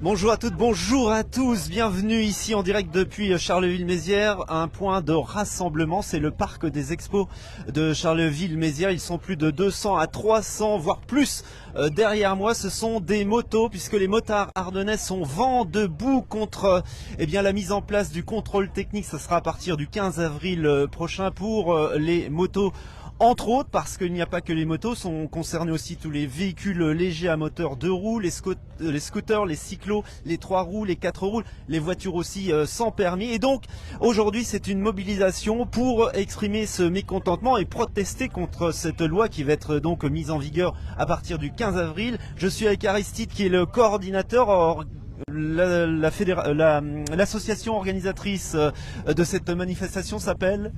Bonjour à toutes, bonjour à tous, bienvenue ici en direct depuis Charleville-Mézières, un point de rassemblement, c'est le parc des expos de Charleville-Mézières, ils sont plus de 200 à 300 voire plus derrière moi, ce sont des motos puisque les motards ardennais sont vent debout contre la mise en place du contrôle technique, ce sera à partir du 15 avril prochain pour les motos. Entre autres parce qu'il n'y a pas que les motos, sont concernés aussi tous les véhicules légers à moteur 2 roues, les scooters, les cyclos, les 3 roues, les 4 roues, les voitures aussi sans permis. Et donc aujourd'hui c'est une mobilisation pour exprimer ce mécontentement et protester contre cette loi qui va être donc mise en vigueur à partir du 15 avril. Je suis avec Aristide qui est le coordinateur. L'association organisatrice de cette manifestation s'appelle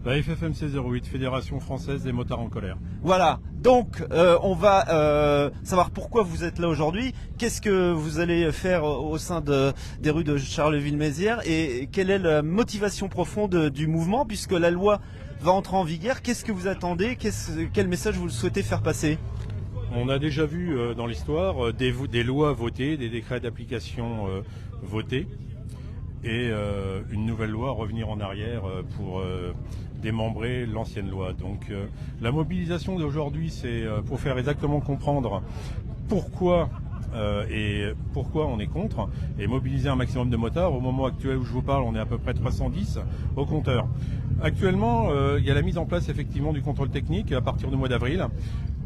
la FFMC 08, Fédération Française des Motards en Colère. Voilà, donc on va savoir pourquoi vous êtes là aujourd'hui, qu'est-ce que vous allez faire au sein des rues de Charleville-Mézières et quelle est la motivation profonde du mouvement puisque la loi va entrer en vigueur. Qu'est-ce que vous attendez, quel message vous souhaitez faire passer? On a déjà vu dans l'histoire des lois votées, des décrets d'application votés et une nouvelle loi revenir en arrière pour démembrer l'ancienne loi. Donc la mobilisation d'aujourd'hui, c'est pour faire exactement comprendre pourquoi on est contre et mobiliser un maximum de motards. Au moment actuel où je vous parle, on est à peu près 310 au compteur. Actuellement, il y a la mise en place effectivement du contrôle technique à partir du mois d'avril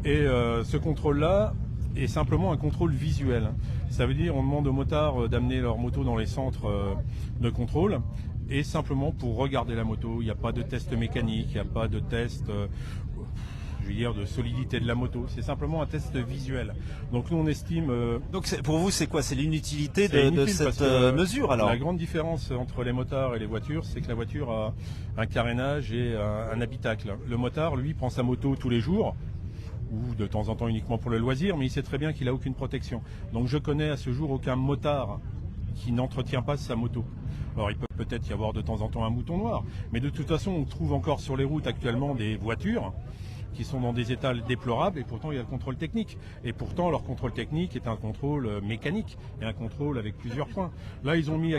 et ce contrôle-là est simplement un contrôle visuel. Ça veut dire on demande aux motards d'amener leur moto dans les centres de contrôle et simplement pour regarder la moto. Il n'y a pas de test mécanique, il n'y a pas de test de solidité de la moto. C'est simplement un test visuel. Donc nous on estime... Donc pour vous c'est quoi? C'est l'inutilité de cette mesure alors? La grande différence entre les motards et les voitures, c'est que la voiture a un carénage et un habitacle. Le motard, lui, prend sa moto tous les jours, ou de temps en temps uniquement pour le loisir, mais il sait très bien qu'il n'a aucune protection. Donc je connais à ce jour aucun motard qui n'entretient pas sa moto. Alors il peut peut-être y avoir de temps en temps un mouton noir, mais de toute façon on trouve encore sur les routes actuellement des voitures qui sont dans des états déplorables et pourtant il y a le contrôle technique. Et pourtant leur contrôle technique est un contrôle mécanique et un contrôle avec plusieurs points. Là ils ont mis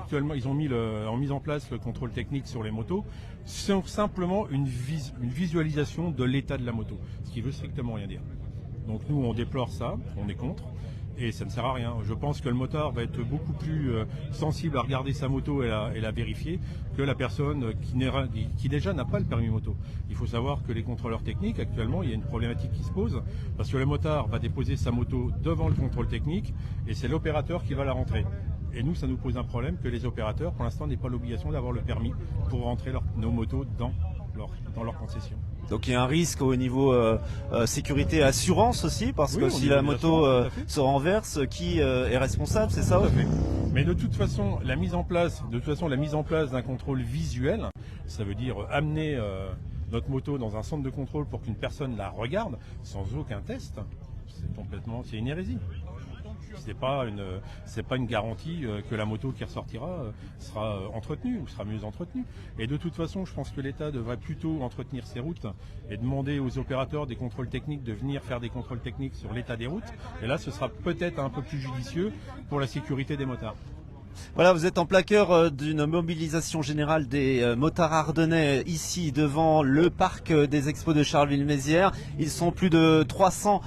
en place le contrôle technique sur les motos, c'est simplement une visualisation de l'état de la moto, ce qui veut strictement rien dire. Donc nous on déplore ça, on est contre. Et ça ne sert à rien. Je pense que le motard va être beaucoup plus sensible à regarder sa moto et la vérifier que la personne qui déjà n'a pas le permis moto. Il faut savoir que les contrôleurs techniques, actuellement, il y a une problématique qui se pose parce que le motard va déposer sa moto devant le contrôle technique et c'est l'opérateur qui va la rentrer. Et nous, ça nous pose un problème que les opérateurs, pour l'instant, n'aient pas l'obligation d'avoir le permis pour rentrer nos motos dans leur concession. Donc il y a un risque au niveau sécurité et assurance aussi, parce que si la moto se renverse, qui est responsable, c'est ça? Tout à fait. Mais de toute façon, la mise en place d'un contrôle visuel, ça veut dire amener notre moto dans un centre de contrôle pour qu'une personne la regarde sans aucun test, c'est une hérésie. C'est pas une garantie que la moto qui ressortira sera entretenue ou sera mieux entretenue. Et de toute façon, je pense que l'État devrait plutôt entretenir ses routes et demander aux opérateurs des contrôles techniques de venir faire des contrôles techniques sur l'état des routes. Et là, ce sera peut-être un peu plus judicieux pour la sécurité des motards. Voilà, vous êtes en plein cœur d'une mobilisation générale des motards ardennais ici devant le parc des expos de Charleville-Mézières. Ils sont plus de 300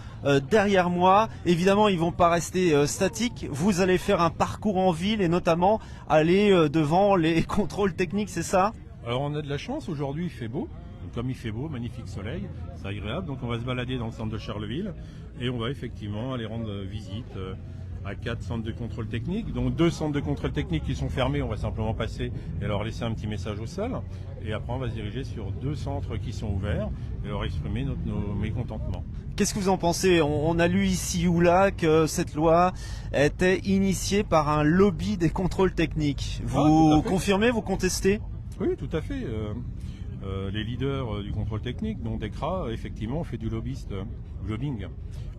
derrière moi. Évidemment, ils vont pas rester statiques. Vous allez faire un parcours en ville et notamment aller devant les contrôles techniques, c'est ça? Alors on a de la chance, aujourd'hui il fait beau. Comme il fait beau, magnifique soleil, c'est agréable. Donc on va se balader dans le centre de Charleville et on va effectivement aller rendre visite à 4 centres de contrôle technique, donc 2 centres de contrôle technique qui sont fermés, on va simplement passer et leur laisser un petit message au sol, et après on va se diriger sur 2 centres qui sont ouverts et leur exprimer nos mécontentements. Qu'est-ce que vous en pensez? On a lu ici ou là que cette loi était initiée par un lobby des contrôles techniques. Vous confirmez, vous contestez? Oui, tout à fait. Les leaders du contrôle technique, dont DECRA, effectivement, ont fait du lobbying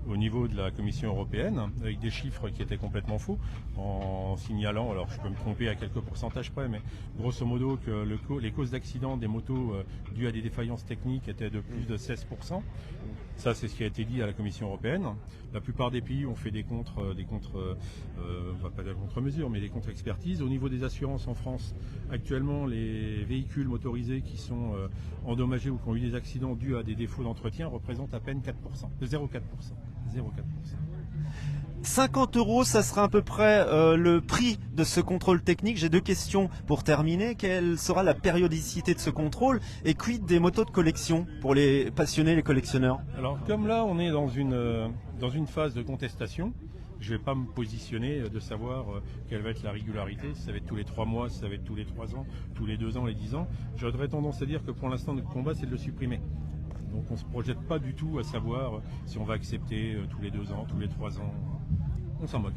au niveau de la Commission européenne, avec des chiffres qui étaient complètement faux, en signalant, alors je peux me tromper à quelques pourcentages près, mais grosso modo que les causes d'accident des motos dues à des défaillances techniques étaient de plus de 16%. Ça, c'est ce qui a été dit à la Commission européenne. La plupart des pays ont fait des pas de contre-mesures, mais des contre-expertises. Au niveau des assurances en France, actuellement, les véhicules motorisés qui sont endommagés ou qui ont eu des accidents dus à des défauts d'entretien représentent à peine 4%, 0,4%. 0,4%. 50 €, ça sera à peu près le prix de ce contrôle technique. J'ai 2 questions pour terminer. Quelle sera la périodicité de ce contrôle et quid des motos de collection pour les passionnés, les collectionneurs? Alors comme là on est dans une phase de contestation, je ne vais pas me positionner de savoir quelle va être la régularité, si ça va être tous les 3 mois, si ça va être tous les 3 ans, tous les 2 ans, les 10 ans. J'aurais tendance à dire que pour l'instant notre combat c'est de le supprimer. Donc on ne se projette pas du tout à savoir si on va accepter tous les 2 ans, tous les 3 ans. On s'en moque.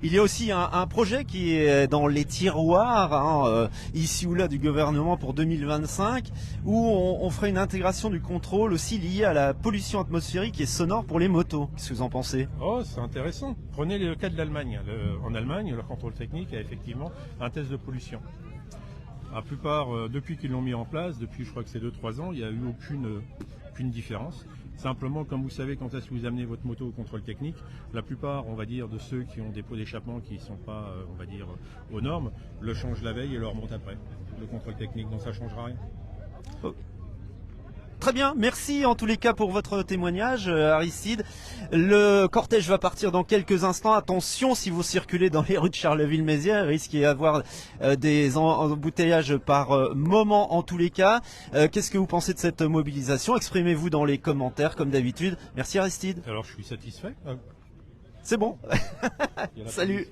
Il y a aussi un projet qui est dans les tiroirs, ici ou là, du gouvernement pour 2025, où on ferait une intégration du contrôle aussi lié à la pollution atmosphérique et sonore pour les motos. Qu'est-ce que vous en pensez? Oh, c'est intéressant. Prenez le cas de l'Allemagne. En Allemagne, leur contrôle technique a effectivement un test de pollution. La plupart, depuis qu'ils l'ont mis en place, depuis je crois que c'est 2-3 ans, il n'y a eu aucune différence. Simplement, comme vous savez, quand est-ce que vous amenez votre moto au contrôle technique, la plupart, on va dire, de ceux qui ont des pots d'échappement qui ne sont pas, on va dire, aux normes, le changent la veille et le remontent après, le contrôle technique, donc ça ne changera rien. Oh. Très bien, merci en tous les cas pour votre témoignage, Aristide. Le cortège va partir dans quelques instants. Attention, si vous circulez dans les rues de Charleville-Mézières, il risque d'y avoir des embouteillages par moment en tous les cas. Qu'est-ce que vous pensez de cette mobilisation? Exprimez-vous dans les commentaires comme d'habitude. Merci Aristide. Alors je suis satisfait. C'est bon. Salut.